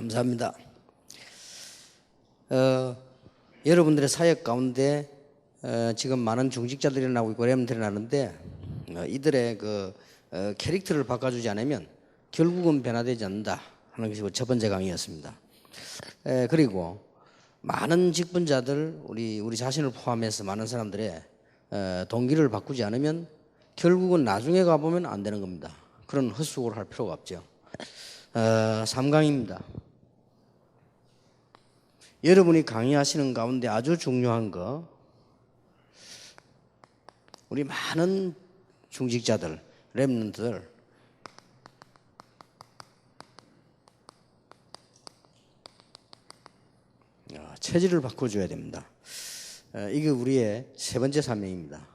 감사합니다. 여러분들의 사역 가운데 지금 많은 중직자들이 나오고 있고 렘들이 나는데 이들의 캐릭터를 바꿔주지 않으면 결국은 변화되지 않는다 하는 것이 첫 번째 강의였습니다. 그리고 많은 직분자들 우리 자신을 포함해서 많은 사람들의 동기를 바꾸지 않으면 결국은 나중에 가보면 안 되는 겁니다. 그런 헛수고를 할 필요가 없죠. 3강입니다. 여러분이 강의하시는 가운데 아주 중요한 거, 우리 많은 중직자들, 렘넌트들 체질을 바꿔줘야 됩니다. 이게 우리의 세 번째 사명입니다.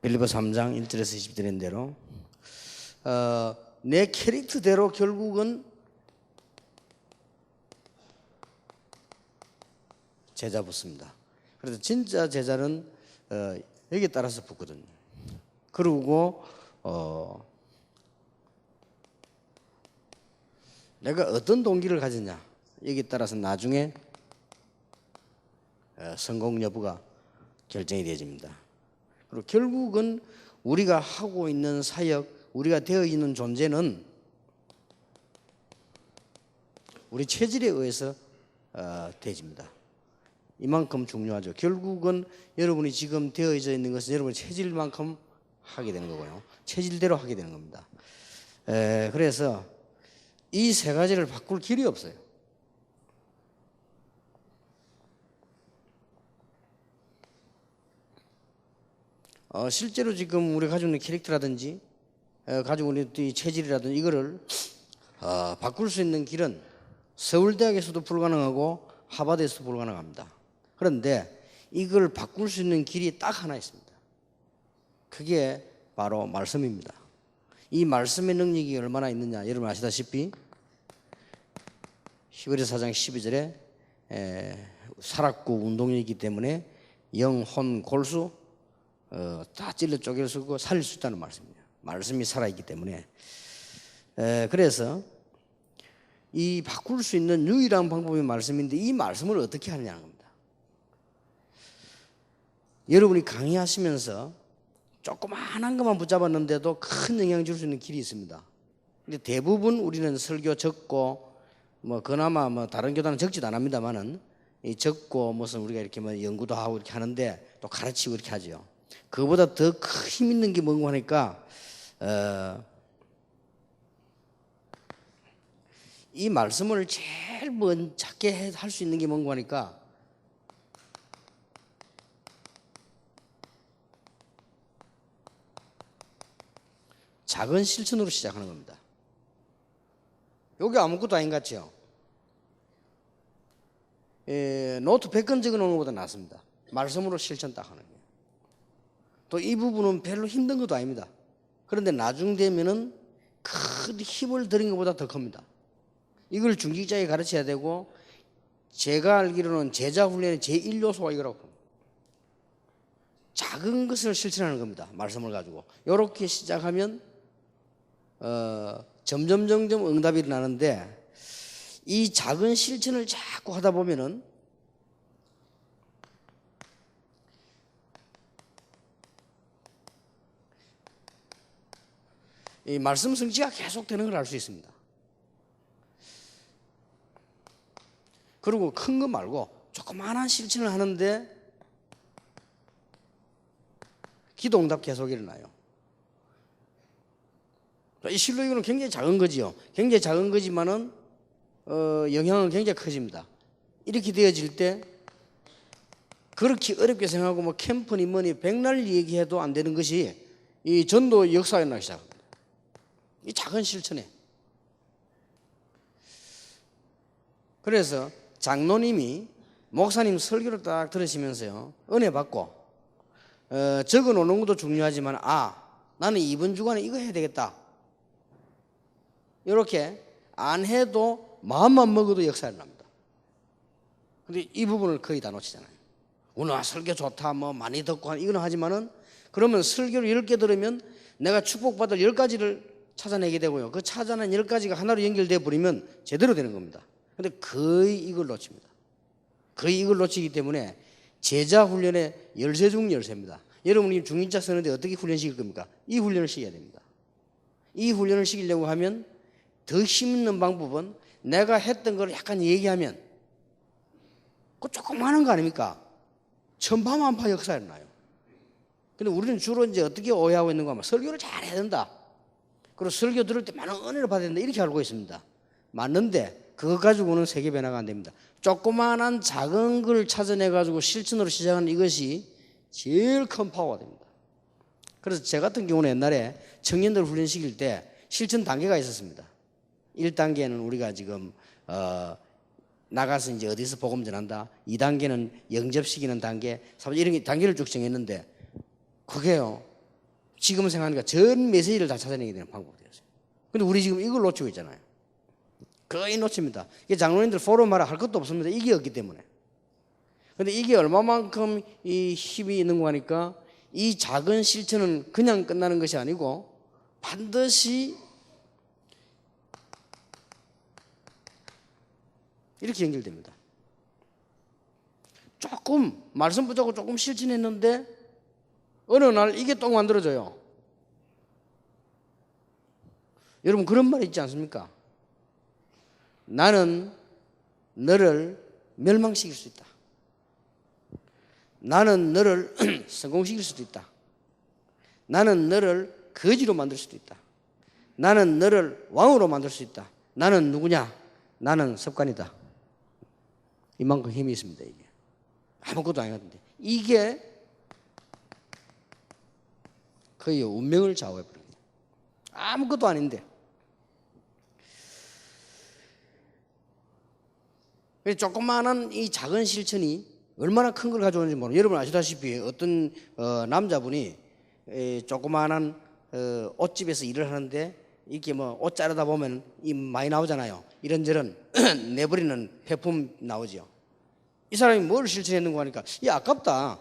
빌립보 3장 1절에서 20절인 대로 내 캐릭터대로 결국은 제자 붙습니다. 그래서 진짜 제자는 여기에 따라서 붙거든요. 그리고 내가 어떤 동기를 가졌냐 여기에 따라서 나중에 성공 여부가 결정이 되어집니다. 그리고 결국은 우리가 하고 있는 사역, 우리가 되어 있는 존재는 우리 체질에 의해서 되어집니다. 이만큼 중요하죠. 결국은 여러분이 지금 되어져 있는 것은 여러분의 체질만큼 하게 되는 거고요. 체질대로 하게 되는 겁니다. 그래서 이 세 가지를 바꿀 길이 없어요. 실제로 지금 우리가 가지고 있는 캐릭터라든지 가지고 있는 이 체질이라든지 이거를 바꿀 수 있는 길은 서울대학에서도 불가능하고 하버드에서도 불가능합니다. 그런데 이걸 바꿀 수 있는 길이 딱 하나 있습니다. 그게 바로 말씀입니다. 이 말씀의 능력이 얼마나 있느냐 여러분 아시다시피 히브리서 4장 12절에 살았고 운동이기 때문에 영, 혼, 골수 다 찔러 쪼개를 쓰고 살릴 수 있다는 말씀입니다. 말씀이 살아있기 때문에 그래서 이 바꿀 수 있는 유일한 방법이 말씀인데 이 말씀을 어떻게 하느냐는 겁니다. 여러분이 강의하시면서 조그마한 것만 붙잡았는데도 큰 영향 줄 수 있는 길이 있습니다. 근데 대부분 우리는 설교 적고 그나마 다른 교단은 적지도 안 합니다만은 이 적고 무슨 우리가 이렇게 연구도 하고 이렇게 하는데 또 가르치고 이렇게 하죠. 그보다 더 큰 힘 있는 게 뭔가 하니까 이 말씀을 제일 작게 할 수 있는 게 뭔가 하니까 작은 실천으로 시작하는 겁니다. 여기 아무것도 아닌 것 같죠? 노트 100권 적어놓는 것보다 낫습니다. 말씀으로 실천 딱 하는 거예요. 또 이 부분은 별로 힘든 것도 아닙니다. 그런데 나중 되면은 큰 힘을 들인 것보다 더 큽니다. 이걸 중직자에 가르쳐야 되고 제가 알기로는 제자 훈련의 제1요소가 이거라고 봅니다. 작은 것을 실천하는 겁니다. 말씀을 가지고 이렇게 시작하면 점점 응답이 일어나는데 이 작은 실천을 자꾸 하다 보면은 이 말씀 성취가 계속 되는 걸 알 수 있습니다. 그리고 큰 거 말고 조그마한 실천을 하는데 기도 응답 계속 일어나요. 이 실로이는 굉장히 작은 거지요. 굉장히 작은 거지만은 영향은 굉장히 커집니다. 이렇게 되어질 때 그렇게 어렵게 생각하고 캠프니 뭐니 백날 얘기해도 안 되는 것이 이 전도 역사에 나기 시작합니다. 이 작은 실천에. 그래서 장로님이 목사님 설교를 딱 들으시면서요 은혜 받고 적어 놓는 것도 중요하지만 나는 이번 주간에 이거 해야 되겠다 이렇게 안 해도 마음만 먹어도 역사가 납니다. 근데 이 부분을 거의 다 놓치잖아요. 오늘 설교 좋다 많이 듣고 이거는 하지만은 그러면 설교를 10개 들으면 내가 축복받을 10가지를 찾아내게 되고요. 그 찾아낸 10가지가 하나로 연결되어 버리면 제대로 되는 겁니다. 근데 거의 이걸 놓칩니다. 거의 이걸 놓치기 때문에 제자 훈련의 열쇠 중 열쇠입니다. 여러분이 중인자 서는데 어떻게 훈련시킬 겁니까? 이 훈련을 시켜야 됩니다. 이 훈련을 시키려고 하면 더 힘있는 방법은 내가 했던 걸 약간 얘기하면 그 조그마한 거 아닙니까? 천파만파 역사가 일어나요. 근데 우리는 주로 이제 어떻게 오해하고 있는가 하면 설교를 잘 해야 된다. 그리고 설교 들을 때 많은 은혜를 받아야 된다. 이렇게 알고 있습니다. 맞는데 그거 가지고는 세계 변화가 안 됩니다. 조그마한 작은 걸 찾아내가지고 실천으로 시작하는 이것이 제일 큰 파워가 됩니다. 그래서 제 같은 경우는 옛날에 청년들 훈련시킬 때 실천 단계가 있었습니다. 1단계는 우리가 지금 나가서 이제 어디서 복음 전한다. 2단계는 영접시키는 단계, 3 이런 단계를 쭉 정했는데 그게요. 지금 생각하니까 전 메시지를 다 찾아내게 되는 방법이 되었어요. 근데 우리 지금 이걸 놓치고 있잖아요. 거의 놓칩니다. 이게 장로님들 포럼하라 할 것도 없습니다. 이게 없기 때문에. 근데 이게 얼마만큼 이 힘이 있는 거 하니까 이 작은 실천은 그냥 끝나는 것이 아니고 반드시 이렇게 연결됩니다. 조금 말씀 붙잡고 조금 실천했는데 어느 날 이게 똥 만들어져요. 여러분 그런 말 있지 않습니까? 나는 너를 멸망시킬 수 있다. 나는 너를 성공시킬 수도 있다. 나는 너를 거지로 만들 수도 있다. 나는 너를 왕으로 만들 수 있다. 나는 누구냐? 나는 습관이다. 이만큼 힘이 있습니다. 이게 아무것도 아니거든요. 이게 거의 운명을 좌우해버립니다. 아무것도 아닌데. 조그마한 이 작은 실천이 얼마나 큰 걸 가져오는지 모르는. 여러분 아시다시피 어떤 남자분이 조그마한 옷집에서 일을 하는데 이렇게 뭐 옷 자르다 보면 이 많이 나오잖아요. 이런저런 내버리는 폐품 나오죠. 이 사람이 뭘 실천했는가 하니까 아깝다.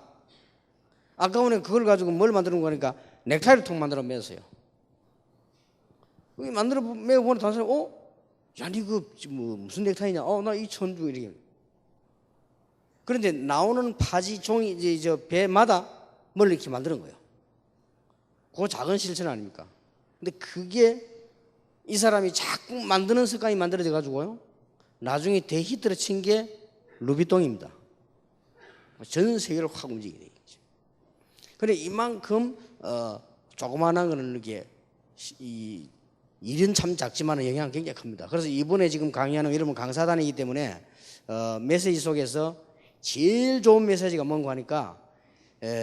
아까운에 그걸 가지고 뭘 만드는 거 하니까 넥타이를 통 만들어 매었어요. 만들어 매고 보니 다른 사람이 야, 니 뭐 무슨 넥타이냐? 나 이 천주 이렇게. 그런데 나오는 바지 종이 이제 저 배마다 뭘 이렇게 만드는 거예요. 그거 작은 실천 아닙니까? 근데 그게 이 사람이 자꾸 만드는 습관이 만들어져 가지고요. 나중에 대히트를 친 게 루비통입니다. 전 세계를 확 움직이게 되겠죠. 그래 이만큼 조그마한 거는 이렇게 일은 참 작지만 영향이 굉장히 큽니다. 그래서 이번에 지금 강의하는 여러분 강사단이기 때문에 메시지 속에서 제일 좋은 메시지가 뭔가 하니까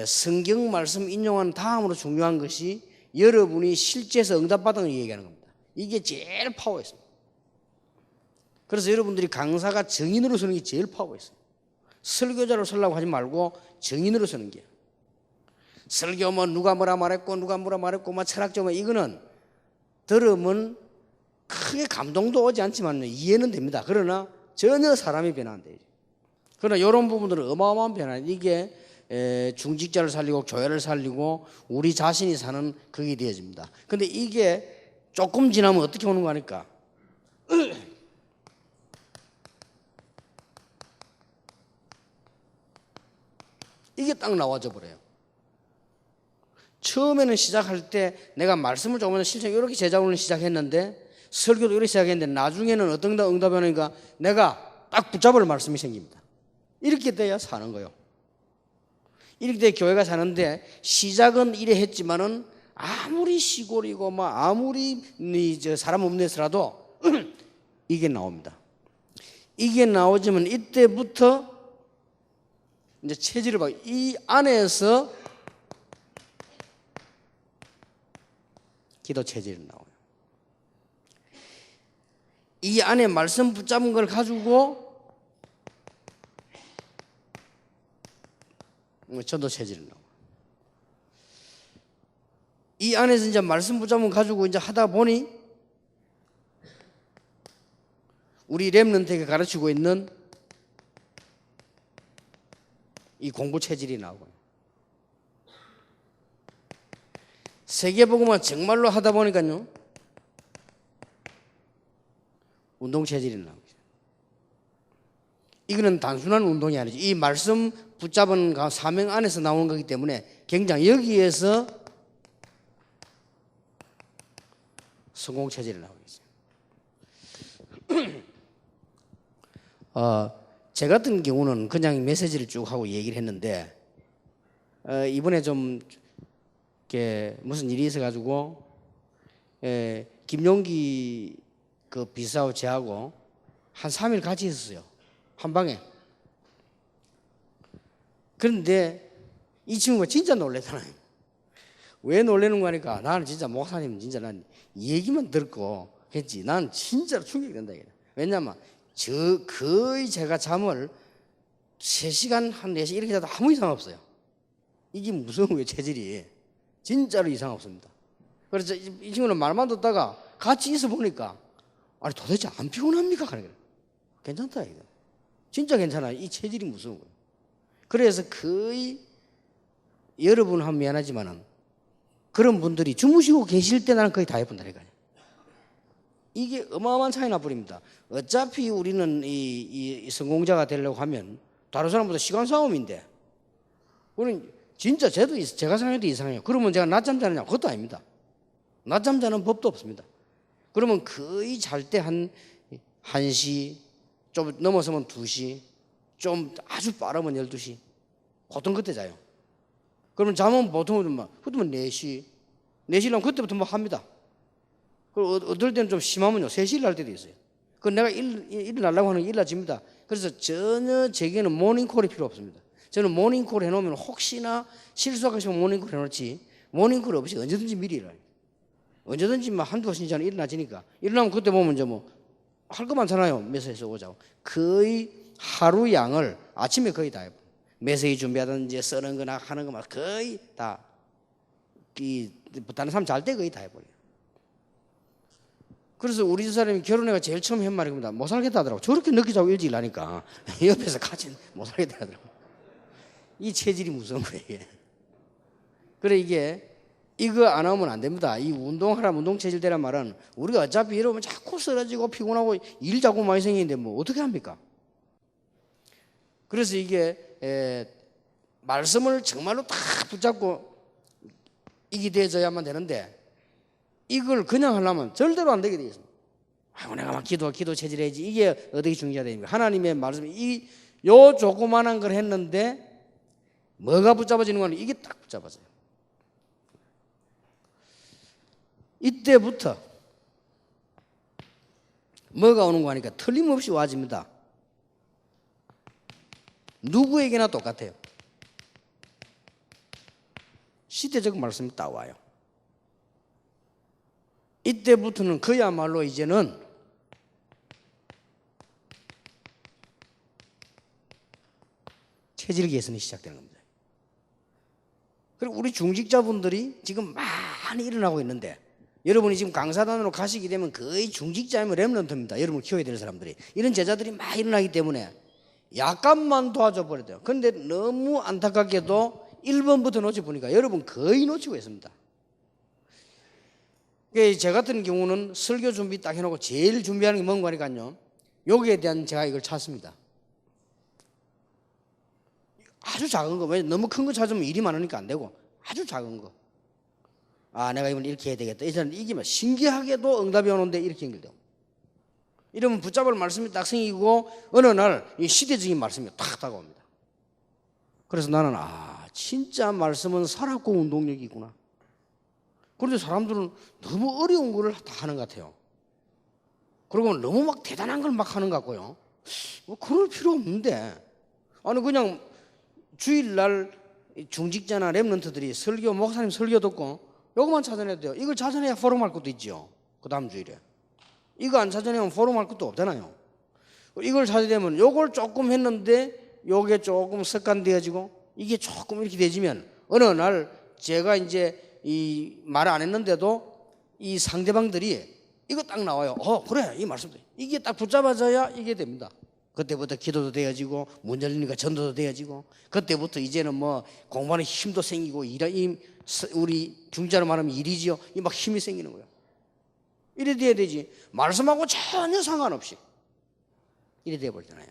성경 말씀 인용한 다음으로 중요한 것이 여러분이 실제에서 응답받은 걸 얘기하는 겁니다. 이게 제일 파워 있습니다. 그래서 여러분들이 강사가 정인으로 서는 게 제일 파워 있어요. 설교자로 서려고 하지 말고 정인으로 서는 게. 설교 뭐 누가 뭐라 말했고 누가 뭐라 말했고 뭐 철학적으로 이거는 들으면 크게 감동도 오지 않지만 이해는 됩니다. 그러나 전혀 사람이 변화 안 되죠. 그러나 이런 부분들은 어마어마한 변화. 이게 중직자를 살리고 교회를 살리고 우리 자신이 사는 그게 되어집니다. 근데 이게 조금 지나면 어떻게 오는 거 하니까 이게 딱 나와져 버려요. 처음에는 시작할 때 내가 말씀을 조금 실천 이렇게 제자훈련을 시작했는데 설교도 이렇게 시작했는데 나중에는 어떤 응답이 오니까 내가 딱 붙잡을 말씀이 생깁니다. 이렇게 돼야 사는 거예요. 이렇게 돼 교회가 사는데 시작은 이래 했지만은 아무리 시골이고 뭐 아무리 사람 없는 데서라도 이게 나옵니다. 이게 나오지만 이때부터 이제 체질을 봐. 이 안에서 기도 체질이 나와요. 이 안에 말씀 붙잡은 걸 가지고 전도 체질이 나와요. 이 안에서 이제 말씀 붙잡은 걸 가지고 이제 하다 보니 우리 렘넌트에게 가르치고 있는 이 공부 체질이 나오고요. 세계복음화 정말로 하다 보니까요 운동체질이 나옵니다. 이거는 단순한 운동이 아니죠. 이 말씀 붙잡은 사명 안에서 나오는 거기 때문에 굉장히 여기에서 성공체질이 나오겠죠. 제 같은 경우는 그냥 메시지를 쭉 하고 얘기를 했는데 이번에 좀 이렇게 무슨 일이 있어가지고 김용기 그 비서하고 저하고 한 3일 같이 있었어요. 한 방에. 그런데 이 친구가 진짜 놀래잖아요. 왜 놀래는 거니까 나는 진짜 목사님 진짜 난 얘기만 듣고 했지. 난 진짜로 충격된다. 왜냐면 거의 제가 잠을 3시간 한 4시 이렇게 자도 아무 이상 없어요. 이게 무슨 왜 체질이 진짜로 이상 없습니다. 그래서 이 친구는 말만 듣다가 같이 있어 보니까 아니 도대체 안 피곤합니까? 괜찮다 이거. 진짜 괜찮아요. 이 체질이 무서운 거예요. 그래서 거의 여러분 미안하지만은 그런 분들이 주무시고 계실 때 나는 거의 다 해본다니까요. 이게 어마어마한 차이 나버립니다. 어차피 우리는 이 성공자가 되려고 하면 다른 사람보다 시간 싸움인데 우리는 진짜 제가 생각해도 이상해요. 그러면 제가 낮잠 자느냐? 그것도 아닙니다. 낮잠 자는 법도 없습니다. 그러면 거의 잘 때 한 1시 좀 넘어서면 2시 좀 아주 빠르면 12시 보통 그때 자요. 그러면 잠은 보통 그때면 4시 4시라면 그때부터 뭐 합니다. 그리고 어떨 때는 좀 심하면요 3시를 할 때도 있어요. 그 내가 일어나려고 하는 게 일어나집니다. 그래서 전혀 제게는 모닝콜이 필요 없습니다. 저는 모닝콜 해놓으면 혹시나 실수하고 싶으면 모닝콜 해놓지 모닝콜 없이 언제든지 미리 일어나요. 언제든지 막 한두 시간 전에 일어나지니까 일어나면 그때 보면 이제 뭐 할 거 많잖아요. 메시지 오자고 거의 하루 양을 아침에 거의 다 해요. 메시지 준비하든지 쓰는 거나 하는 거만 거의 다 다른 사람 잘 때 거의 다 해버려요. 그래서 우리 집사람이 결혼해가 제일 처음 한 말이 겁니다. 못 살겠다 하더라고. 저렇게 늦게 자고 일찍 일하니까 옆에서 같이 못 살겠다 하더라고. 이 체질이 무서운 거예요 이게. 그래 이거 안 하면 안 됩니다. 이 운동하라 운동 체질 되란 말은 우리가 어차피 이러면 자꾸 쓰러지고 피곤하고 일 자꾸 많이 생기는데 뭐 어떻게 합니까? 그래서 이게 말씀을 정말로 딱 붙잡고 이게 돼져야만 되는데 이걸 그냥 하려면 절대로 안 되게 돼 있습니다. 아이고 내가 막 기도 체질해야지. 이게 어떻게 중요하다 됩니까? 하나님의 말씀이 요 조그만한 걸 했는데 뭐가 붙잡아지는 거는 이게 딱 붙잡아져요. 이때부터 뭐가 오는 거 하니까 틀림없이 와집니다. 누구에게나 똑같아요. 시대적 말씀이 딱 와요. 이때부터는 그야말로 이제는 체질 개선이 시작되는 겁니다. 그리고 우리 중직자분들이 지금 많이 일어나고 있는데 여러분이 지금 강사단으로 가시게 되면 거의 중직자이면 렘넌트입니다. 여러분을 키워야 될 사람들이. 이런 제자들이 막 일어나기 때문에 약간만 도와줘 버려야 돼요. 그런데 너무 안타깝게도 1번부터 놓쳐보니까 여러분 거의 놓치고 있습니다. 제 같은 경우는 설교 준비 딱 해놓고 제일 준비하는 게 뭔가 하니까요. 여기에 대한 제가 이걸 찾습니다. 아주 작은 거. 왜 너무 큰 거 찾으면 일이 많으니까 안 되고 아주 작은 거. 아 내가 이번 이렇게 해야 되겠다. 이게 막 신기하게도 응답이 오는데 이렇게 연결되고 이러면 붙잡을 말씀이 딱 생기고 어느 날 이 시대적인 말씀이 탁 다가옵니다. 그래서 나는 진짜 말씀은 살았고 운동력이구나. 그런데 사람들은 너무 어려운 걸 다 하는 것 같아요. 그리고 너무 막 대단한 걸 막 하는 것 같고요. 뭐 그럴 필요 없는데 아니 그냥 주일날 중직자나 렘넌트들이 설교 목사님 설교 듣고 요거만 찾아내도 돼요. 이걸 찾아내야 포럼 할 것도 있죠. 그 다음 주일에 이거 안 찾아내면 포럼 할 것도 없잖아요. 이걸 찾아내면 요걸 조금 했는데 요게 조금 습관되어지고 이게 조금 이렇게 되지면 어느 날 제가 이제 이 말 안 했는데도 이 상대방들이 이거 딱 나와요. 그래 이 말씀도 이게 딱 붙잡아져야 이게 됩니다. 그때부터 기도도 되어지고 문 열리니까 전도도 되어지고 그때부터 이제는 뭐 공부하는 힘도 생기고 이 우리 중자로 말하면 일이지요. 이 막 힘이 생기는 거예요. 이래 돼야 되지. 말씀하고 전혀 상관없이 이래 돼야 버리잖아요.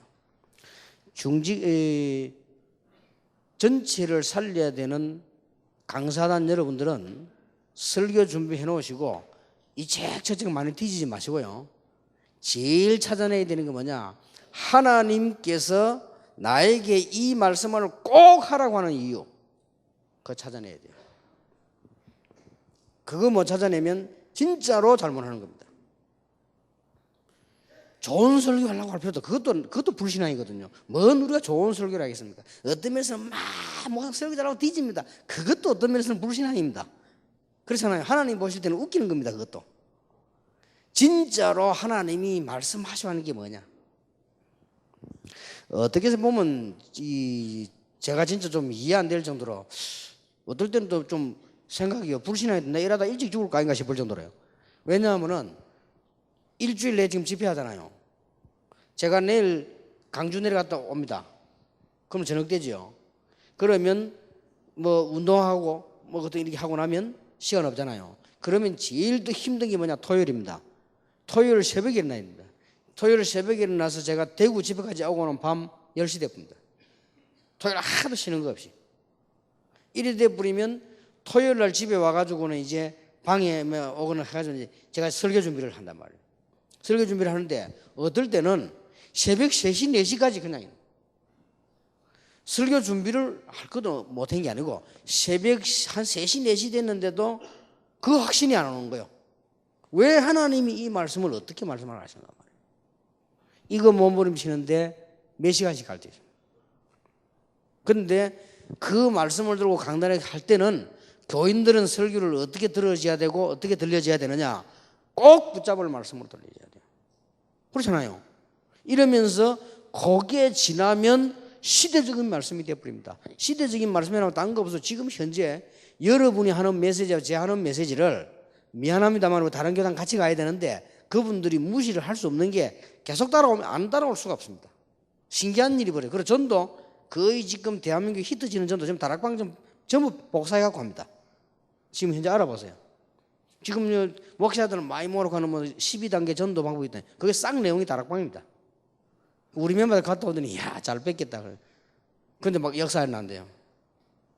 중직 전체를 살려야 되는 강사단 여러분들은 설교 준비해 놓으시고 이 책저책 많이 뒤지지 마시고요. 제일 찾아내야 되는 게 뭐냐? 하나님께서 나에게 이 말씀을 꼭 하라고 하는 이유, 그거 찾아내야 돼요. 그거 못 찾아내면 진짜로 잘못하는 겁니다. 좋은 설교 하려고 할 필요도, 그것도 불신앙이거든요. 뭔 우리가 좋은 설교를 하겠습니까? 어떤 면에서는 막 설교 잘하고 뒤집니다. 그것도 어떤 면에서는 불신앙입니다. 그렇잖아요. 하나님 보실 때는 웃기는 겁니다. 그것도. 진짜로 하나님이 말씀하셔 하는 게 뭐냐? 어떻게 해서 보면 제가 진짜 좀 이해 안 될 정도로 어떨 때는 또 좀 생각이요. 불신앙이 나 이러다 일찍 죽을 거 아닌가 싶을 정도로요. 왜냐하면은 일주일 내에 지금 집회하잖아요. 제가 내일 강주 내려갔다 옵니다. 그럼 저녁 되지요. 그러면 뭐 운동하고 뭐 그것도 이렇게 하고 나면 시간 없잖아요. 그러면 제일 더 힘든 게 뭐냐? 토요일입니다. 토요일 새벽에 일어나야 됩니다. 토요일 새벽에 일어나서 제가 대구 집에까지 오고는 밤 10시 돼버립니다. 토요일 하도 쉬는 거 없이. 이래 돼버리면 토요일 날 집에 와가지고는 이제 방에 오거나 해가지고 이제 제가 설교 준비를 한단 말이에요. 설교 준비를 하는데 어떨 때는 새벽 3시, 4시까지 그냥 설교 준비를 할 것도 못한 게 아니고 새벽 한 3시, 4시 됐는데도 그 확신이 안 오는 거예요. 왜 하나님이 이 말씀을 어떻게 말씀을 하시는가 말이에요. 이거 몸부림치는데 몇 시간씩 갈 때 있어요. 그런데 그 말씀을 들고 강단에 갈 때는 교인들은 설교를 어떻게 들어줘야 되고 어떻게 들려줘야 되느냐? 꼭 붙잡을 말씀을 들려줘야 돼요. 그렇잖아요. 이러면서 거기에 지나면 시대적인 말씀이 되어버립니다. 시대적인 말씀이라고 딴 거 없어. 지금 현재 여러분이 하는 메시지와 제가 하는 메시지를 미안합니다만 다른 교단 같이 가야 되는데 그분들이 무시를 할 수 없는 게 계속 따라오면 안 따라올 수가 없습니다. 신기한 일이 벌어요. 그래서 전도 거의 지금 대한민국 히트치는 전도 지금 다락방 좀 전부 복사해갖고 합니다. 지금 현재 알아보세요. 지금 목사들은 많이 모르고는 뭐 12단계 전도 방법이 있다. 그게 싹 내용이 다락방입니다. 우리 멤버들 갔다 오더니 야, 잘 뺏겠다. 그런데 막 역사에 난대요.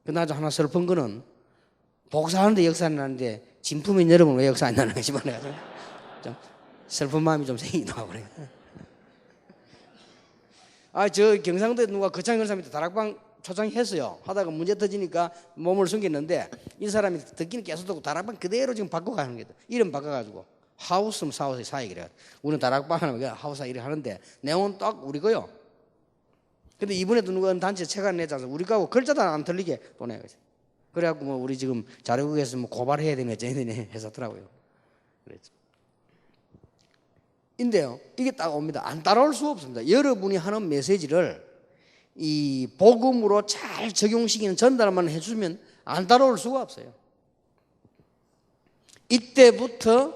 그나저 하나 슬픈 거는 복사하는데 역사에 나는데 진품인 여러분 왜 역사 안 나는 거지? 좀 슬픈 마음이 좀 생기기도 하고 그래요. 저 경상도에 누가 거창 권사님한테 다락방 초청했어요. 하다가 문제 터지니까 몸을 숨겼는데 이 사람이 듣기는 계속 듣고 다락방 그대로 지금 바꿔가는 거예요. 이름 바꿔가지고 하우스 사우스 사이기래. 우리는 다락방 하면 하우스 이렇게 하는데 내용은 딱 우리 거요. 근데 이번에도 누가 단체 책안 내자서 우리 거하고 글자도 안 틀리게 보내거든. 그래갖고 뭐 우리 지금 자료국에서 뭐 고발해야 되네 저희들이 해서더라고요. 그랬죠. 인데요, 이게 딱 옵니다. 안 따라올 수 없습니다. 여러분이 하는 메시지를 이 복음으로 잘 적용시키는 전달만 해주면 안 따라올 수가 없어요. 이때부터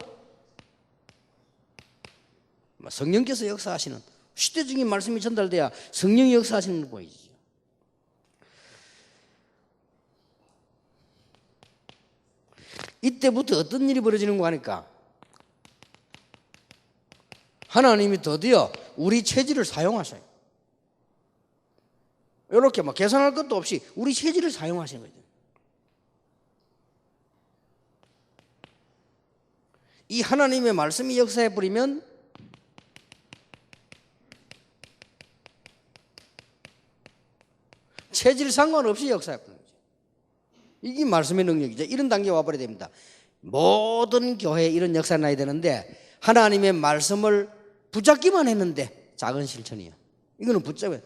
성령께서 역사하시는 시대적인 말씀이 전달돼야 성령이 역사하시는 걸 보이죠. 이때부터 어떤 일이 벌어지는 거 하니까 하나님이 드디어 우리 체질을 사용하셔요. 이렇게 막 계산할 것도 없이 우리 체질을 사용하시는 거죠. 이 하나님의 말씀이 역사해 버리면 체질 상관없이 역사해 버리는 거죠. 이게 말씀의 능력이죠. 이런 단계에 와버려야 됩니다. 모든 교회에 이런 역사가 나야 되는데 하나님의 말씀을 붙잡기만 했는데 작은 실천이에요. 이거는 붙잡아요.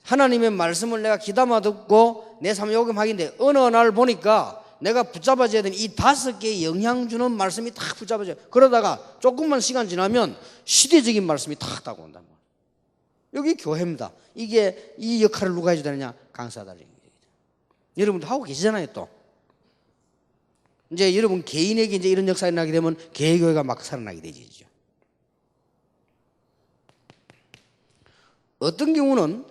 하나님의 말씀을 내가 귀담아 듣고 내 삶에 요금하기인데 어느 날 보니까 내가 붙잡아줘야 되는 이 5개의 영향 주는 말씀이 탁 붙잡아져요. 그러다가 조금만 시간 지나면 시대적인 말씀이 탁 따고 온단 말이에요. 여기 교회입니다. 이게 이 역할을 누가 해줘야 되느냐? 강사들이. 여러분도 하고 계시잖아요. 또 이제 여러분 개인에게 이제 이런 역사가 나게 되면 개교회가 막 살아나게 되죠. 어떤 경우는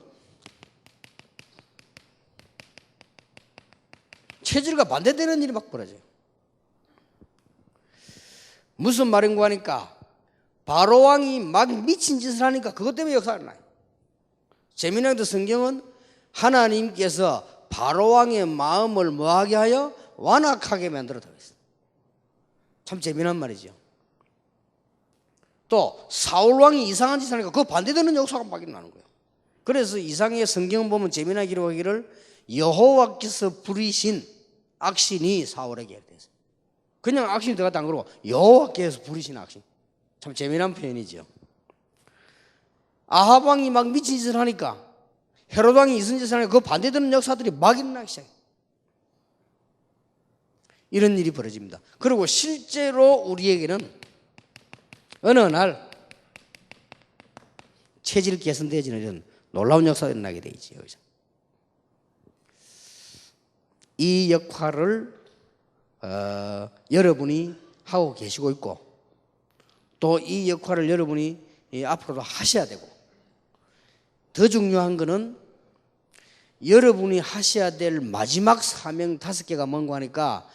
체질과 반대되는 일이 막 벌어져요. 무슨 말인가 하니까 바로왕이 막 미친 짓을 하니까 그것 때문에 역사가 나요. 재미나게도 성경은 하나님께서 바로왕의 마음을 뭐하게 하여 완악하게 만들어두고 있어요. 참 재미난 말이죠. 또 사울왕이 이상한 짓을 하니까 그 반대되는 역사가 막 일어나는 거예요. 그래서 이상의 성경 보면 재미나게 기록하기를 여호와께서 부리신 악신이 사울에게 됐어요. 그냥 악신이 들어갔다 안 그러고 여호와께서 부리신 악신. 참 재미난 표현이죠. 아합 왕이 막 미친 짓을 하니까 헤롯 왕이 이슨 짓을 하니까 그 반대되는 역사들이 막 일어나기 시작해요. 이런 일이 벌어집니다. 그리고 실제로 우리에게는 어느 날 체질 개선되어지는 이런 놀라운 역사가 일어나게 되죠. 이 역할을 여러분이 하고 계시고 있고 또 이 역할을 여러분이 앞으로도 하셔야 되고 더 중요한 것은 여러분이 하셔야 될 마지막 사명 5개가 뭔가 하니까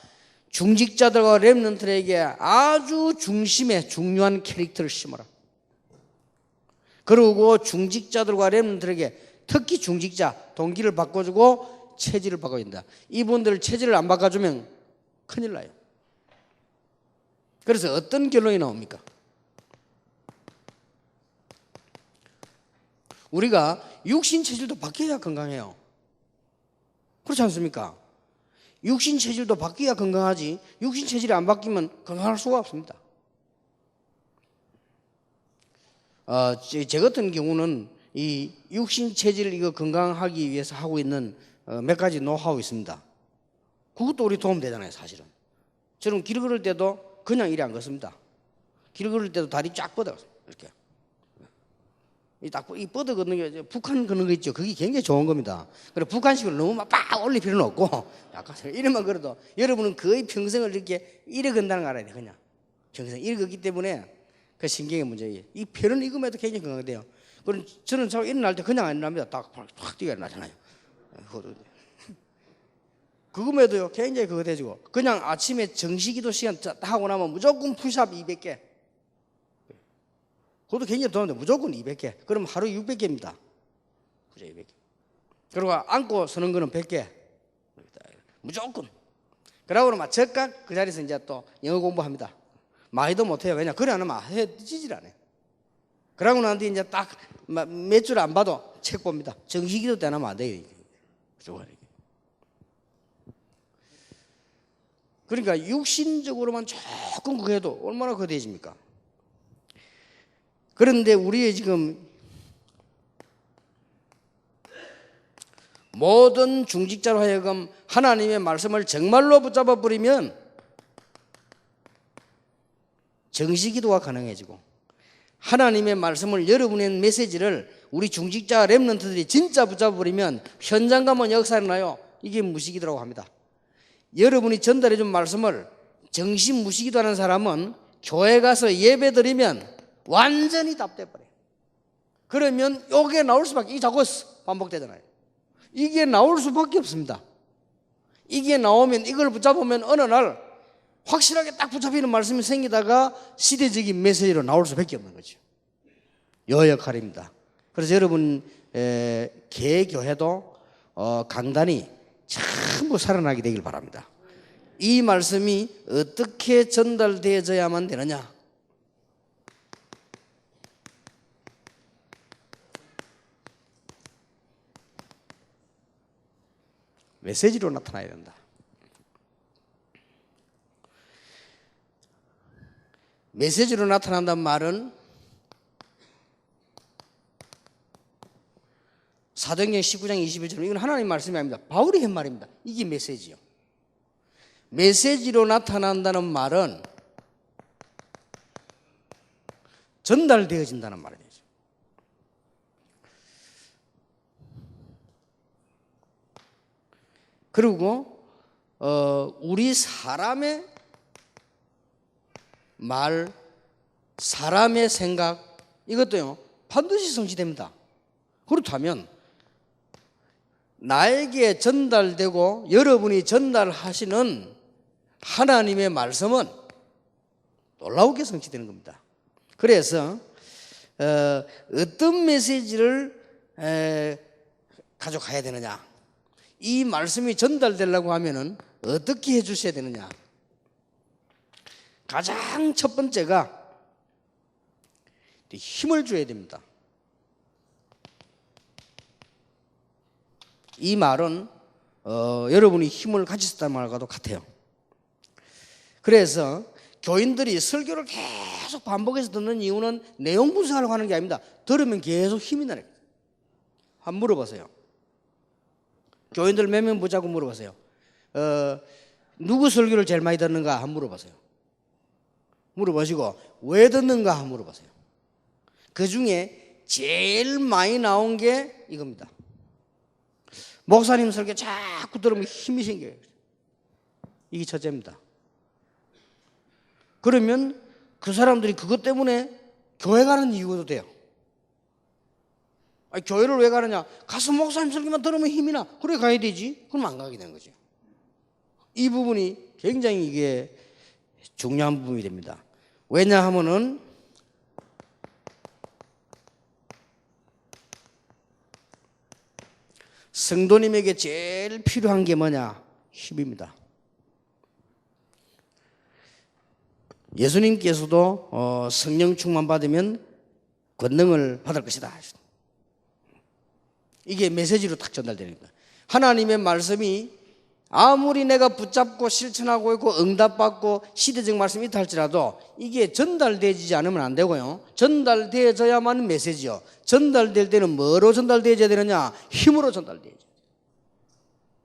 중직자들과 렘넌트에게 아주 중심에 중요한 캐릭터를 심어라. 그리고 중직자들과 렘넌트에게 특히 중직자 동기를 바꿔주고 체질을 바꿔준다. 이분들 체질을 안 바꿔주면 큰일 나요. 그래서 어떤 결론이 나옵니까? 우리가 육신 체질도 바뀌어야 건강해요. 그렇지 않습니까? 육신 체질도 바뀌어야 건강하지 육신 체질이 안 바뀌면 건강할 수가 없습니다. 제 같은 경우는 이 육신 체질 이거 건강하기 위해서 하고 있는 몇 가지 노하우 있습니다. 그것도 우리 도움 되잖아요, 사실은. 저는 길 걸을 때도 그냥 이래 안 걷습니다. 길 걸을 때도 다리 쫙 뻗어 이렇게. 이 뻗어 걷는 게 북한 걷는 거 있죠. 그게 굉장히 좋은 겁니다. 그래 북한식으로 너무 막 빡 올릴 필요는 없고 약간 이래만 걸어도 여러분은 거의 평생을 이렇게 이래 건다는 거 알아야 돼. 그냥 평생 이래 걷기 때문에 그 신경의 문제예요. 이 폐는 이거에도 굉장히 건강해요. 그럼 저는 자꾸 일어날 때 그냥 안 일어납니다. 확 뛰어 일어나잖아요. 그거에도요 굉장히 그거 돼지고 그냥 아침에 정시기도 시간 하고 나면 무조건 푸시업 200개. 그것도 굉장히 도움돼. 무조건 200개. 그럼 하루 600개입니다. 그죠, 200개. 그리고 안고 서는 거는 100개. 무조건. 그러고 막 즉각 그 자리에서 이제 또 영어 공부합니다. 많이도 못해요. 왜냐? 그래 안 하면 해지질 않아요. 그러고 난 뒤에 이제 딱 몇 줄 안 봐도 책 봅니다. 정시기도 때 안 하면 안 돼요. 그러니까 육신적으로만 조금 그거 해도 얼마나 그거 되집니까? 그런데 우리의 지금 모든 중직자로 하여금 하나님의 말씀을 정말로 붙잡아 버리면 정시기도가 가능해지고 하나님의 말씀을 여러분의 메시지를 우리 중직자 렘넌트들이 진짜 붙잡아 버리면 현장 가면 역사가 나요. 이게 무시기도라고 합니다. 여러분이 전달해 준 말씀을 정신 무시기도하는 사람은 교회 가서 예배 드리면 완전히 답돼버려요. 그러면 이게 나올 수밖에, 이게 자꾸 반복되잖아요. 이게 나올 수밖에 없습니다. 이게 나오면 이걸 붙잡으면 어느 날 확실하게 딱 붙잡히는 말씀이 생기다가 시대적인 메시지로 나올 수밖에 없는 거죠. 요 역할입니다. 그래서 여러분 개교회도 강단이 전부 살아나게 되길 바랍니다. 이 말씀이 어떻게 전달되어져야만 되느냐? 메시지로 나타나야 된다. 메시지로 나타난다는 말은 사도행전 19장 21절 이건 하나님 말씀이 아닙니다. 바울이 한 말입니다. 이게 메시지요. 메시지로 나타난다는 말은 전달되어진다는 말이죠. 그리고 우리 사람의 말, 사람의 생각 이것도요 반드시 성취됩니다. 그렇다면 나에게 전달되고 여러분이 전달하시는 하나님의 말씀은 놀라우게 성취되는 겁니다. 그래서 어떤 메시지를 가져가야 되느냐, 이 말씀이 전달되려고 하면은 어떻게 해 주셔야 되느냐. 가장 첫 번째가 힘을 줘야 됩니다. 이 말은 여러분이 힘을 가지셨다는 말과도 같아요. 그래서 교인들이 설교를 계속 반복해서 듣는 이유는 내용 분석하려고 하는 게 아닙니다. 들으면 계속 힘이 나요. 한번 물어보세요. 교인들 몇 명 보자고 물어보세요. 누구 설교를 제일 많이 듣는가 한번 물어보세요. 물어보시고 왜 듣는가 한번 물어보세요. 그 중에 제일 많이 나온 게 이겁니다. 목사님 설교 자꾸 들으면 힘이 생겨요. 이게 첫째입니다. 그러면 그 사람들이 그것 때문에 교회 가는 이유도 돼요. 아니, 교회를 왜 가느냐? 가서 목사님 설교만 들으면 힘이 나. 그래 가야 되지. 그럼 안 가게 되는 거죠. 이 부분이 굉장히 이게 중요한 부분이 됩니다. 왜냐하면은 성도님에게 제일 필요한 게 뭐냐? 힘입니다. 예수님께서도 성령 충만 받으면 권능을 받을 것이다. 이게 메시지로 딱 전달되는 거예요. 하나님의 말씀이 아무리 내가 붙잡고 실천하고 있고 응답받고 시대적 말씀이 있다 할지라도 이게 전달되지 않으면 안 되고요. 전달되어져야만 메시지요. 전달될 때는 뭐로 전달되어야 되느냐? 힘으로 전달되어야 돼요.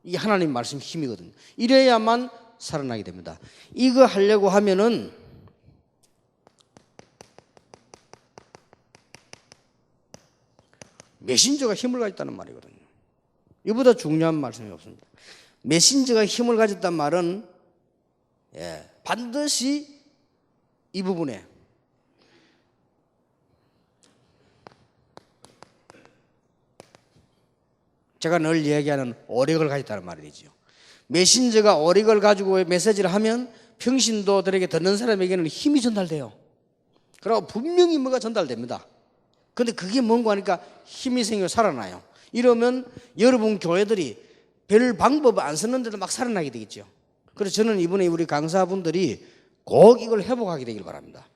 이게 하나님 말씀 힘이거든요. 이래야만 살아나게 됩니다. 이거 하려고 하면은 메신저가 힘을 가졌다는 말이거든요. 이보다 중요한 말씀이 없습니다. 메신저가 힘을 가졌단 말은 반드시 이 부분에 제가 늘 얘기하는 오력을 가졌다는 말이 되죠. 메신저가 오력을 가지고 메시지를 하면 평신도들에게 듣는 사람에게는 힘이 전달돼요. 그리고 분명히 뭐가 전달됩니다. 근데 그게 뭔가 하니까 힘이 생겨 살아나요. 이러면 여러분 교회들이 별 방법 안 쓰는데도 막 살아나게 되겠죠. 그래서 저는 이번에 우리 강사분들이 꼭 이걸 회복하게 되길 바랍니다.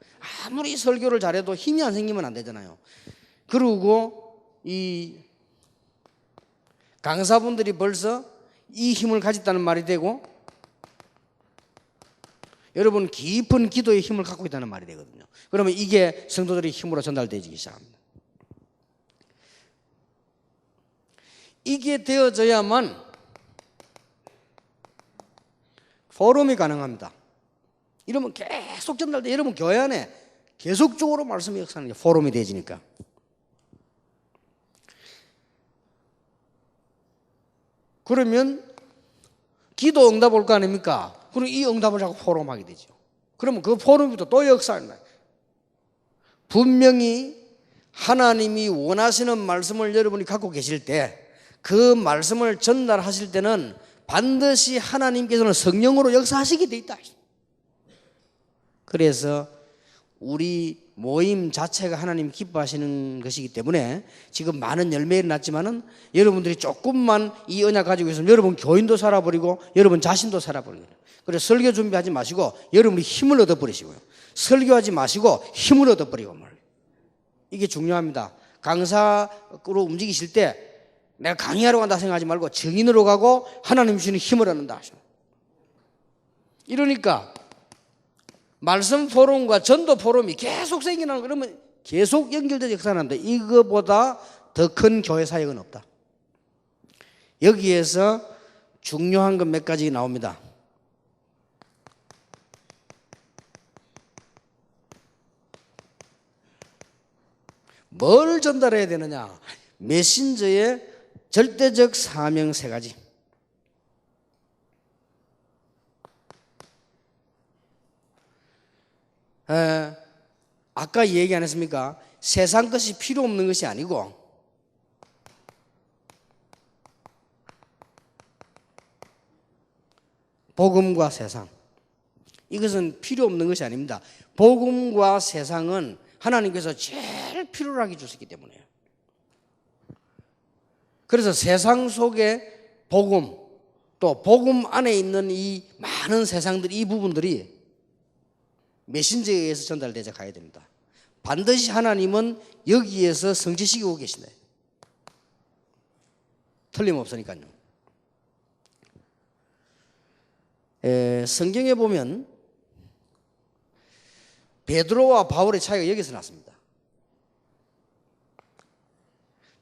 아무리 설교를 잘해도 힘이 안 생기면 안 되잖아요. 그리고 이 강사분들이 벌써 이 힘을 가졌다는 말이 되고 여러분 깊은 기도의 힘을 갖고 있다는 말이 되거든요. 그러면 이게 성도들의 힘으로 전달되기 시작합니다. 이게 되어져야만 포럼이 가능합니다. 이러면 계속 전달돼. 여러분 교회 안에 계속적으로 말씀이 역사하는 게 포럼이 되지니까. 그러면 기도 응답 올 거 아닙니까? 그럼 이 응답을 자꾸 포럼하게 되죠. 그러면 그 포럼부터 또 역사하는 거예요. 분명히 하나님이 원하시는 말씀을 여러분이 갖고 계실 때 그 말씀을 전달하실 때는 반드시 하나님께서는 성령으로 역사하시게 돼 있다. 그래서 우리 모임 자체가 하나님 기뻐하시는 것이기 때문에 지금 많은 열매를 낳지만은 여러분들이 조금만 이 언약 가지고 있으면 여러분 교인도 살아버리고 여러분 자신도 살아버리고. 그래서 설교 준비하지 마시고 여러분이 힘을 얻어버리시고요. 설교하지 마시고 힘을 얻어버리고 말이에요. 이게 중요합니다. 강사로 움직이실 때 내가 강의하러 간다 생각하지 말고 증인으로 가고 하나님 주시는 힘을 얻는다. 이러니까 말씀 포럼과 전도 포럼이 계속 생겨나는 그러면 계속 연결돼서 역사하는데 이거보다 더 큰 교회 사역은 없다. 여기에서 중요한 것 몇 가지 나옵니다. 뭘 전달해야 되느냐? 메신저의 절대적 사명 세 가지. 아까 얘기 안 했습니까? 세상 것이 필요 없는 것이 아니고 복음과 세상. 이것은 필요 없는 것이 아닙니다. 복음과 세상은 하나님께서 제일 필요로 하게 주셨기 때문에요. 그래서 세상 속에 복음, 또 복음 안에 있는 이 많은 세상들, 이 부분들이 메신저에 의해서 전달되어 가야 됩니다. 반드시 하나님은 여기에서 성취시키고 계시네. 틀림없으니까요. 성경에 보면 베드로와 바울의 차이가 여기서 났습니다.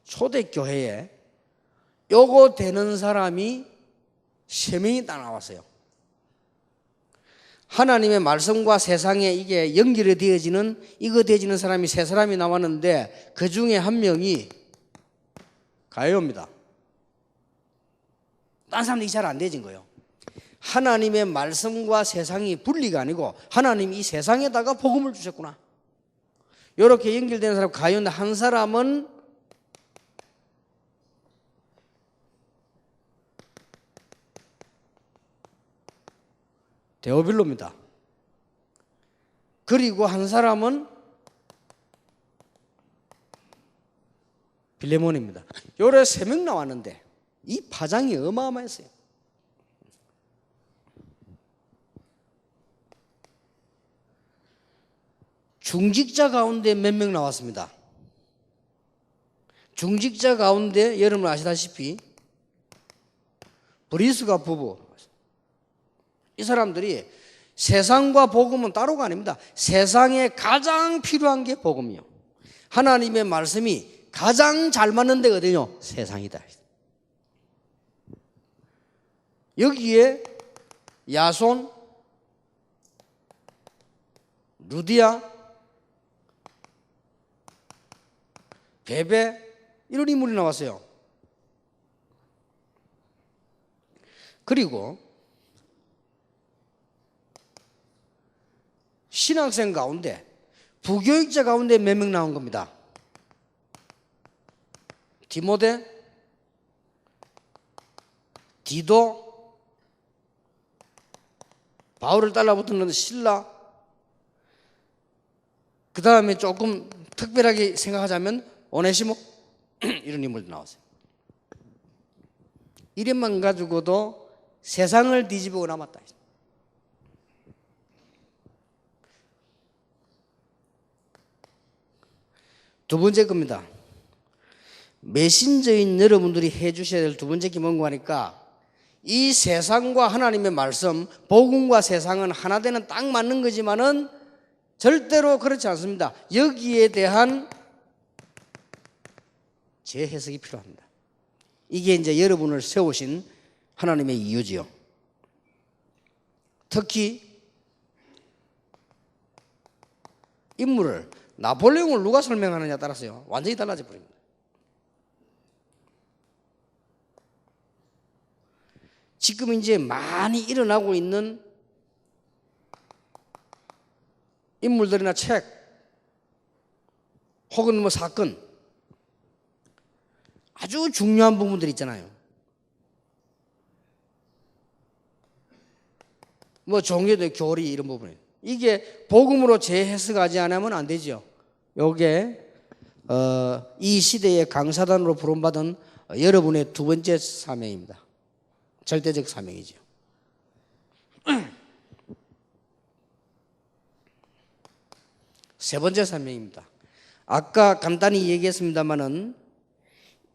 초대교회에 요거 되는 사람이 3명이 딱 나왔어요. 하나님의 말씀과 세상에 이게 연결이 되어지는, 이거 되어지는 사람이 3사람이 나왔는데 그 중에 한 명이 가요입니다. 딴 사람들이 잘 안 되어진 거예요. 하나님의 말씀과 세상이 분리가 아니고 하나님이 이 세상에다가 복음을 주셨구나. 이렇게 연결되는 사람 가요인데, 한 사람은 데오빌로입니다. 그리고 한 사람은 빌레몬입니다. 요래 3명 나왔는데 이 파장이 어마어마했어요. 중직자 가운데 몇 명 나왔습니다. 중직자 가운데 여러분 아시다시피 브리스가 부부, 이 사람들이 세상과 복음은 따로가 아닙니다. 세상에 가장 필요한 게 복음이요. 하나님의 말씀이 가장 잘 맞는 데가 어디냐? 세상이다. 여기에 야손, 루디아, 베베, 이런 인물이 나왔어요. 그리고 신학생 가운데, 부교육자 가운데 몇 명 나온 겁니다. 디모데, 디도, 바울을 따라붙는 실라, 그 다음에 조금 특별하게 생각하자면 오네시모, 이런 인물도 나왔어요. 이름만 가지고도 세상을 뒤집어 남았다. 두 번째 겁니다. 메신저인 여러분들이 해주셔야 될 두 번째 게 뭔가 하니까, 이 세상과 하나님의 말씀, 복음과 세상은 하나 되는 딱 맞는 거지만은 절대로 그렇지 않습니다. 여기에 대한 재해석이 필요합니다. 이게 이제 여러분을 세우신 하나님의 이유지요. 특히 인물을, 나폴레옹을 누가 설명하느냐에 따라서요, 완전히 달라져 버립니다. 지금 이제 많이 일어나고 있는 인물들이나 책, 혹은 뭐 사건, 아주 중요한 부분들 있잖아요. 뭐 종교의 교리 이런 부분, 이게 복음으로 재해석하지 않으면 안 되죠. 요게 이 시대의 강사단으로 부름받은 여러분의 두 번째 사명입니다. 절대적 사명이죠. 세 번째 사명입니다. 아까 간단히 얘기했습니다마는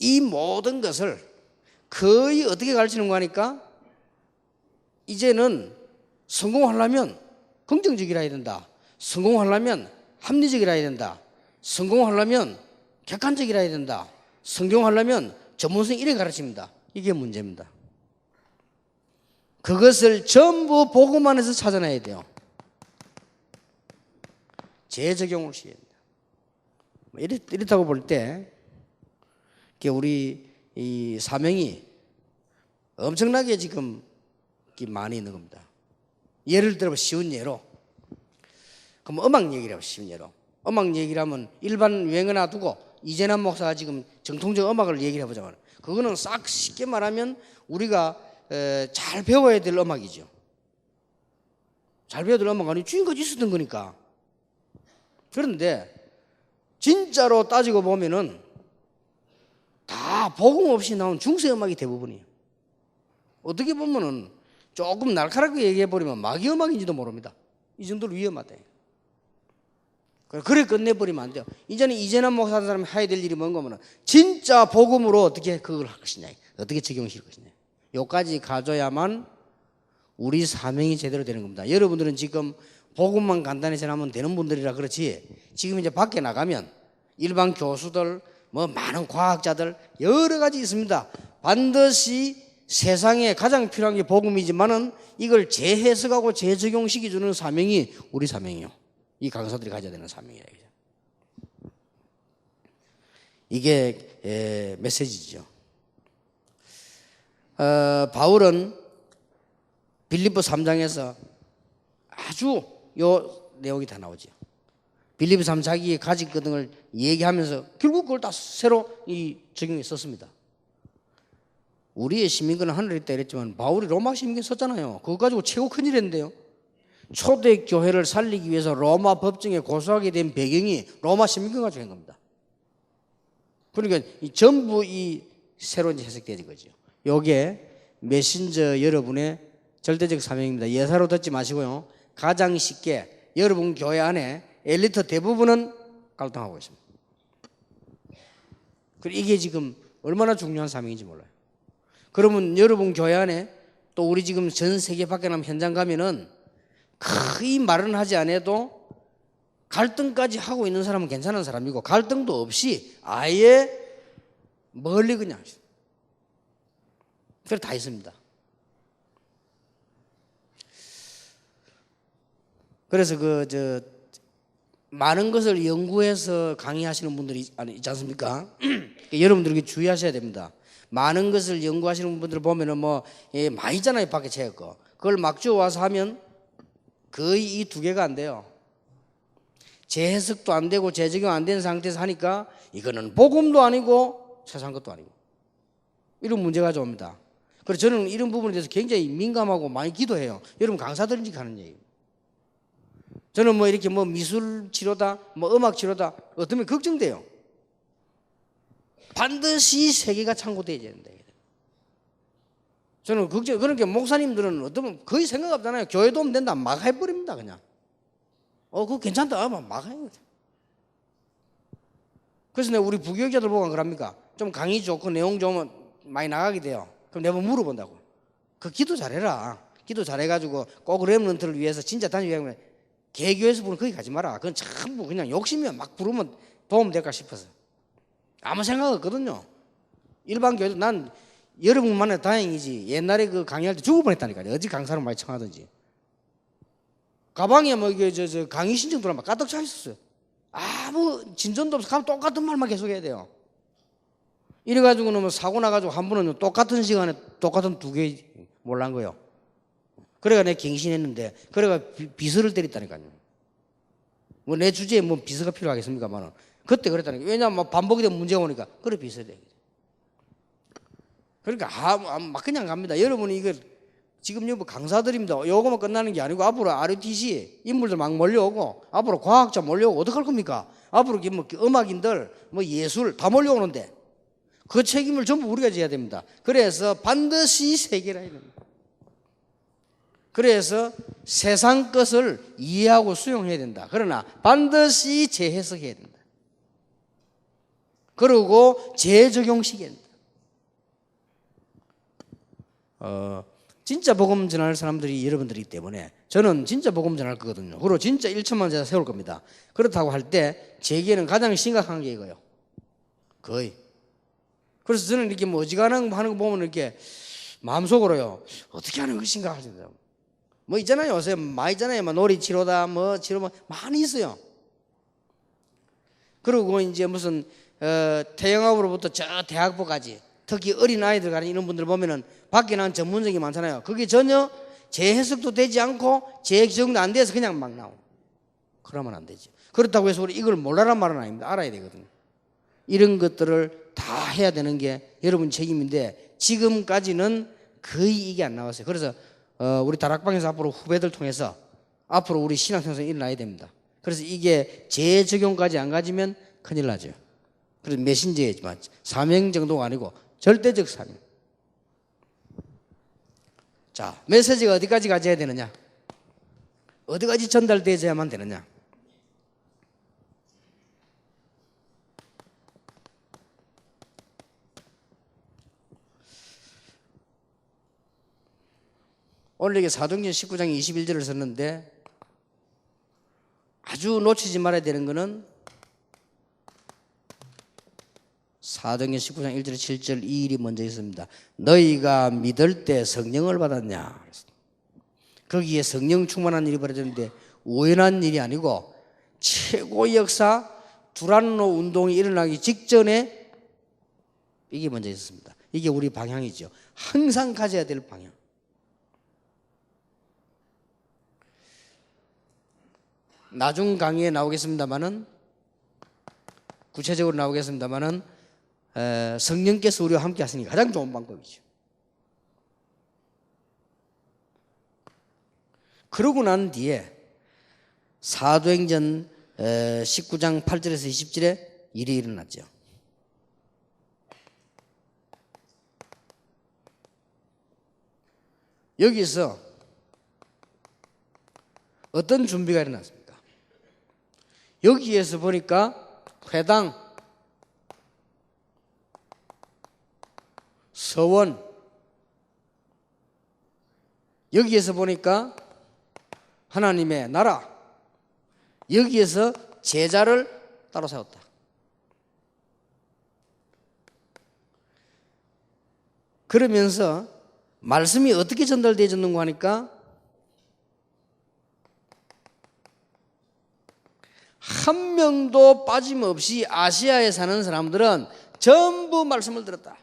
이 모든 것을 거의 어떻게 가르치는 거 하니까, 이제는 성공하려면 긍정적이라 해야 된다. 성공하려면 합리적이라 해야 된다. 성공하려면 객관적이라 해야 된다. 성공하려면 전문성 이래 가르칩니다. 이게 문제입니다. 그것을 전부 복음 안에서 찾아내야 돼요. 재적용을 시켜야 됩니다. 이렇다고 볼 때 우리 이 사명이 엄청나게 지금 많이 있는 겁니다. 예를 들어 쉬운 예로, 그럼 음악 얘기를 해요. 쉬운 예로 음악 얘기를 하면 일반 유행을 놔두고 이재남 목사가 지금 정통적 음악을 얘기를 해보자면, 그거는 싹 쉽게 말하면 우리가 잘 배워야 될 음악이죠. 잘 배워들 넘어가니 지금까지 있었던 거니까. 그런데 진짜로 따지고 보면은 다 복음 없이 나온 중세 음악이 대부분이에요. 어떻게 보면은 조금 날카롭게 얘기해버리면 마귀 음악인지도 모릅니다. 이 정도로 위험하다. 그래 끝내버리면 안 돼요. 이제는 이재남 목사 하는 사람이 해야 될 일이 뭔가 하면 진짜 복음으로 어떻게 그걸 할 것이냐, 어떻게 적용시킬 것이냐, 요까지 가져야만 우리 사명이 제대로 되는 겁니다. 여러분들은 지금 복음만 간단히 전하면 되는 분들이라 그렇지, 지금 이제 밖에 나가면 일반 교수들, 뭐 많은 과학자들 여러 가지 있습니다. 반드시 세상에 가장 필요한 게 복음이지만은 이걸 재해석하고 재적용시켜주는 사명이 우리 사명이요. 이 강사들이 가져야 되는 사명이에요. 이게 메시지죠. 바울은 빌립보 3장에서 아주 요 내용이 다 나오죠. 빌립보 3 자기의 가진 것을 얘기하면서 결국 그걸 다 새로 적용해 썼습니다. 우리의 시민권은 하늘에 있다 이랬지만 바울이 로마 시민권 썼잖아요. 그거 가지고 최고 큰일 했는데요. 초대 교회를 살리기 위해서 로마 법정에 고소하게 된 배경이 로마 시민권 가지고 한 겁니다. 그러니까 전부 새로 해석되는 거죠. 요게 메신저 여러분의 절대적 사명입니다. 예사로 듣지 마시고요. 가장 쉽게 여러분 교회 안에 엘리트 대부분은 갈등하고 있습니다. 그리고 이게 지금 얼마나 중요한 사명인지 몰라요. 그러면 여러분 교회 안에 또 우리 지금 전 세계 밖에 나면 현장 가면은 거의 말은 하지 않아도 갈등까지 하고 있는 사람은 괜찮은 사람이고 갈등도 없이 아예 멀리 그냥 그래 다 있습니다. 그래서 많은 것을 연구해서 강의하시는 분들이 있지 않습니까? 여러분들에게 주의하셔야 됩니다. 많은 것을 연구하시는 분들을 보면은 많이 있잖아요, 밖에 책 거. 그걸 막 주워와서 하면 거의 이 두 개가 안 돼요. 재해석도 안 되고 재적용 안 된 상태에서 하니까 이거는 복음도 아니고 세상 것도 아니고 이런 문제가 좀 옵니다. 그래서 저는 이런 부분에 대해서 굉장히 민감하고 많이 기도해요. 여러분 강사들인지 가는 얘기예요. 저는 이렇게 미술 치료다, 음악 치료다, 어쩌면 걱정돼요. 반드시 세계가 참고돼야 된다. 저는 그러니까 목사님들은 어쩌면 거의 생각 없잖아요. 교회 도움 된다, 막 해버립니다, 그냥. 그거 괜찮다, 막 해요. 그래서 내가 우리 부교육자들 보고 그럽니까? 좀 강의 좋고 내용 좋으면 많이 나가게 돼요. 그럼 내가 물어본다고. 그 기도 잘해라. 기도 잘해가지고 꼭 렘넌트를 위해서 진짜 단위하면 개교에서 부르면 거기 가지 마라. 그건 전부 그냥 욕심이야. 막 부르면 도움 될까 싶어서. 아무 생각 없거든요. 일반 교회도 난 여러분만 해도 다행이지. 옛날에 그 강의할 때 죽을 뻔했다니까요. 어디 강사를 많이 청하든지. 가방에 강의 신청 들어가면 가득 차 있었어요. 아무 진전도 없어. 가면 똑같은 말만 계속 해야 돼요. 이래가지고는 사고 나가지고 한 번은 똑같은 시간에 똑같은 두 개 몰란 거예요. 그래가 내가 갱신했는데, 그래가 비서를 때렸다니까요. 내 주제에 비서가 필요하겠습니까만은. 그때 그랬다니까. 왜냐면 반복이 되면 문제가 오니까. 그래, 비서야 돼. 그러니까, 막 그냥 갑니다. 여러분이 이거, 지금 여기 강사들입니다. 요거만 끝나는 게 아니고, 앞으로 ROTC 인물들 막 몰려오고, 앞으로 과학자 몰려오고, 어떡할 겁니까? 앞으로 음악인들, 예술 다 몰려오는데, 그 책임을 전부 우리가 져야 됩니다. 그래서 반드시 세계라 해야 됩니다. 그래서 세상 것을 이해하고 수용해야 된다. 그러나 반드시 재해석해야 된다. 그리고 재적용시켜야 된다. 진짜 복음 전할 사람들이 여러분들이기 때문에 저는 진짜 복음 전할 거거든요. 그리고 진짜 1천만 제자 세울 겁니다. 그렇다고 할 때 제게는 가장 심각한 게 이거예요. 거의. 그래서 저는 이렇게 어지간한 거 하는 거 보면 이렇게 마음속으로요. 어떻게 하는 것인가 하시더라고요. 있잖아요. 요새 많이 있잖아요. 놀이 치료다, 치료 많이 있어요. 그리고 이제 무슨, 태영학으로부터 저 대학부까지 특히 어린 아이들 가는 이런 분들 보면은 밖에 나온 전문적이 많잖아요. 그게 전혀 재해석도 되지 않고 재적용도 안 돼서 그냥 막 나오고. 그러면 안 되죠. 그렇다고 해서 우리 이걸 몰라란 말은 아닙니다. 알아야 되거든요. 이런 것들을 다 해야 되는 게 여러분 책임인데 지금까지는 거의 이게 안 나왔어요. 그래서 우리 다락방에서 앞으로 후배들 통해서 앞으로 우리 신앙생활이 일어나야 됩니다. 그래서 이게 재적용까지 안 가지면 큰일 나죠. 그래서 메신저이지만 사명 정도가 아니고 절대적 사명. 자, 메시지가 어디까지 가져야 되느냐? 어디까지 전달되어야만 되느냐? 오늘 이게 사도행전 19장 21절을 썼는데 아주 놓치지 말아야 되는 것은 사도행전 19장 1절 7절 이 일이 먼저 있습니다. 너희가 믿을 때 성령을 받았냐? 거기에 성령 충만한 일이 벌어졌는데 우연한 일이 아니고 최고의 역사 두란노 운동이 일어나기 직전에 이게 먼저 있었습니다. 이게 우리 방향이죠. 항상 가져야 될 방향. 나중 강의에 나오겠습니다만은 구체적으로 나오겠습니다만은 성령께서 우리와 함께 하시니 가장 좋은 방법이죠. 그러고 난 뒤에 사도행전 19장 8절에서 20절에 일이 일어났죠. 여기서 어떤 준비가 일어났습니까? 여기에서 보니까 회당, 서원, 여기에서 보니까 하나님의 나라, 여기에서 제자를 따로 세웠다. 그러면서 말씀이 어떻게 전달되어졌는가 하니까 한 명도 빠짐없이 아시아에 사는 사람들은 전부 말씀을 들었다.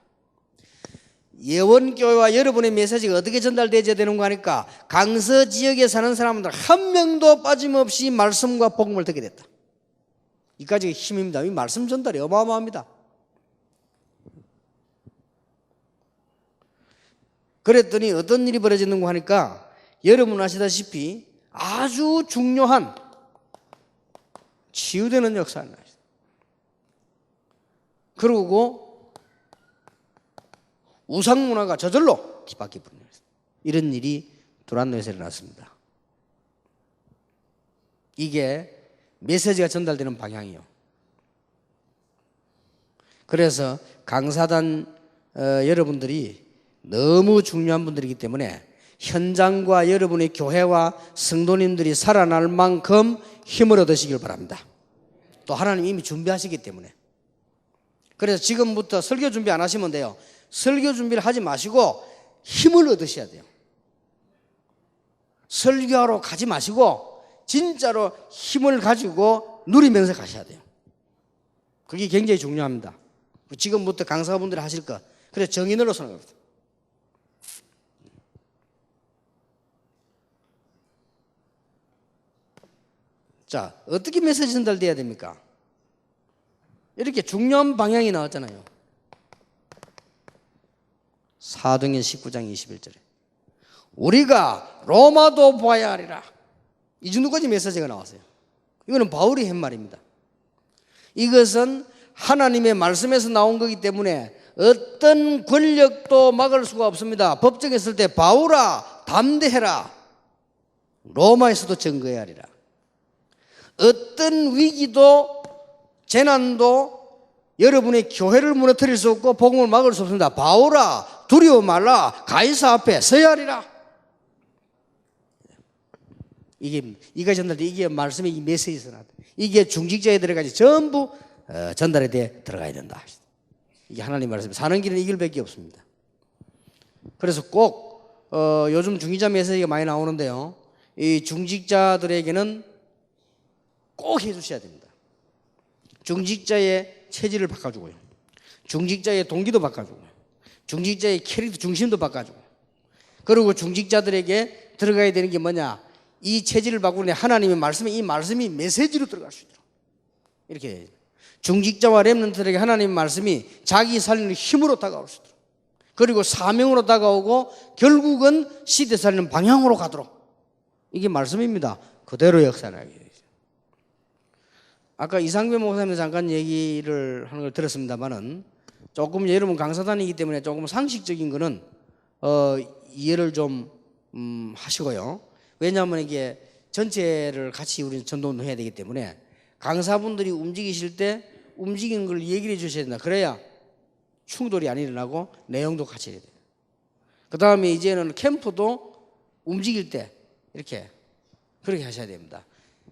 예원교회와 여러분의 메시지가 어떻게 전달되어야 되는가 하니까 강서 지역에 사는 사람들 한 명도 빠짐없이 말씀과 복음을 듣게 됐다. 이까지가 힘입니다. 이 말씀 전달이 어마어마합니다. 그랬더니 어떤 일이 벌어졌는가 하니까 여러분 아시다시피 아주 중요한 치유되는 역사가 나요. 그리고 우상 문화가 저절로 뒤바뀌어 버립니다. 이런 일이 두란노에서 일어났습니다. 이게 메시지가 전달되는 방향이요. 그래서 강사단 여러분들이 너무 중요한 분들이기 때문에 현장과 여러분의 교회와 성도님들이 살아날 만큼 힘을 얻으시길 바랍니다. 또 하나님 이미 준비하시기 때문에. 그래서 지금부터 설교 준비 안 하시면 돼요. 설교 준비를 하지 마시고 힘을 얻으셔야 돼요. 설교하러 가지 마시고 진짜로 힘을 가지고 누리면서 가셔야 돼요. 그게 굉장히 중요합니다. 지금부터 강사분들이 하실 거. 그래서 정인으로 생각합니다. 자, 어떻게 메시지 전달돼야 됩니까? 이렇게 중요한 방향이 나왔잖아요. 사도행전 19장 21절에 우리가 로마도 보아야 하리라. 이 정도까지 메시지가 나왔어요. 이거는 바울이 한 말입니다. 이것은 하나님의 말씀에서 나온 거기 때문에 어떤 권력도 막을 수가 없습니다. 법정에 있을 때 바울아 담대해라. 로마에서도 증거해야 하리라. 어떤 위기도 재난도 여러분의 교회를 무너뜨릴 수 없고 복음을 막을 수 없습니다. 바울아 두려워 말라. 가이사 앞에 서야 하리라. 이게 전달돼. 이게 말씀의 이 메시지가 이게 중직자에 들어가지 전부 전달에 대해 들어가야 된다. 이게 하나님 말씀. 사는 길은 이 길밖에 없습니다. 그래서 꼭 요즘 중직자 메시지가 많이 나오는데요. 이 중직자들에게는 꼭 해주셔야 됩니다. 중직자의 체질을 바꿔주고요. 중직자의 동기도 바꿔주고요. 중직자의 캐릭터 중심도 바꿔주고. 그리고 중직자들에게 들어가야 되는 게 뭐냐? 이 체질을 바꾸는 하나님의 말씀에 이 말씀이 메시지로 들어갈 수 있도록 이렇게 해야 돼요. 중직자와 렘넌트들에게 하나님의 말씀이 자기 살리는 힘으로 다가올 수 있도록, 그리고 사명으로 다가오고 결국은 시대 살리는 방향으로 가도록, 이게 말씀입니다. 그대로 역사하게 되죠. 아까 이상배 목사님 잠깐 얘기를 하는 걸 들었습니다만은 조금 여러분 강사단이기 때문에 조금 상식적인 거는 이해를 좀 하시고요. 왜냐하면 이게 전체를 같이 우리 전도운동 해야 되기 때문에 강사분들이 움직이실 때 움직이는 걸 얘기를 해 주셔야 된다. 그래야 충돌이 안 일어나고 내용도 같이 해야 돼요. 그 다음에 이제는 캠프도 움직일 때 이렇게 그렇게 하셔야 됩니다.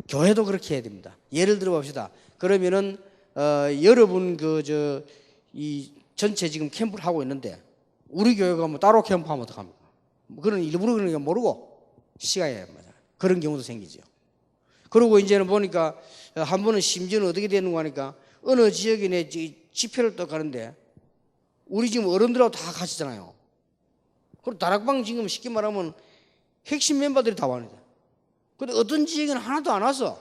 교회도 그렇게 해야 됩니다. 예를 들어 봅시다. 그러면은 여러분 이 전체 지금 캠프를 하고 있는데 우리 교회가 뭐 따로 캠프하면 어떡합니까? 그런 일부러 그런 거 모르고 시간에 맞아. 그런 경우도 생기죠. 그리고 이제는 보니까 한 번은 심지어는 어떻게 되는 거 하니까 어느 지역에 내 집회를 또 가는데 우리 지금 어른들하고 다 가시잖아요. 그리고 다락방 지금 쉽게 말하면 핵심 멤버들이 다 와야 돼. 근데 어떤 지역에는 하나도 안 와서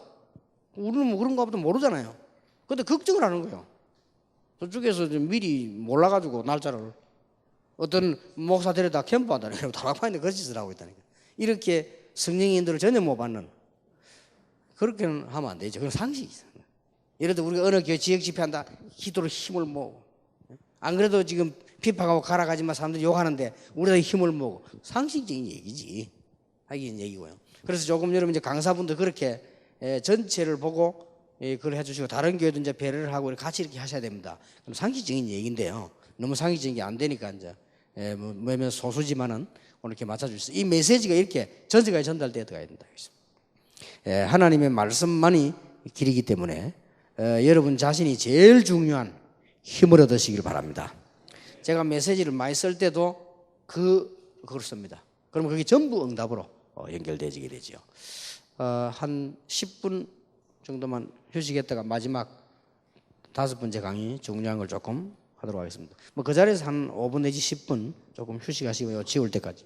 우리는 뭐 그런가 보다 모르잖아요. 근데 걱정을 하는 거예요. 저쪽에서 미리 몰라가지고 날짜를 어떤 목사 데려다 캠프하다니까 다락방인데 그런 짓을 하고 있다니까. 이렇게 성령인들을 전혀 못 받는 그렇게는 하면 안 되죠. 그건 상식이 있어요. 예를 들어 우리가 어느 교회 지역 집회한다 기도로 힘을 모으고 안 그래도 지금 비판하고 가라가지만 사람들이 욕하는데 우리가 힘을 모으고 상식적인 얘기지. 하긴 얘기고요. 그래서 조금 여러분 이제 강사분들 그렇게 전체를 보고 그걸 해주시고 다른 교회도 이제 배려를 하고 같이 이렇게 하셔야 됩니다. 그럼 상식적인 얘기인데요. 너무 상식적인 게 안 되니까 이제 뭐면 소수지만은 오늘 이렇게 맞춰주세요. 이 메시지가 이렇게 전체가 전달되어 가야 된다. 하나님의 말씀만이 길이기 때문에 여러분 자신이 제일 중요한 힘을 얻으시길 바랍니다. 제가 메시지를 많이 쓸 때도 그걸 씁니다. 그러면 그게 전부 응답으로 연결되게 되죠. 한 10분 정도만 휴식했다가 마지막 5번째 강의 중요한 걸 조금 하도록 하겠습니다. 뭐 그 자리에서 한 5분 내지 10분 조금 휴식하시고요. 지울 때까지.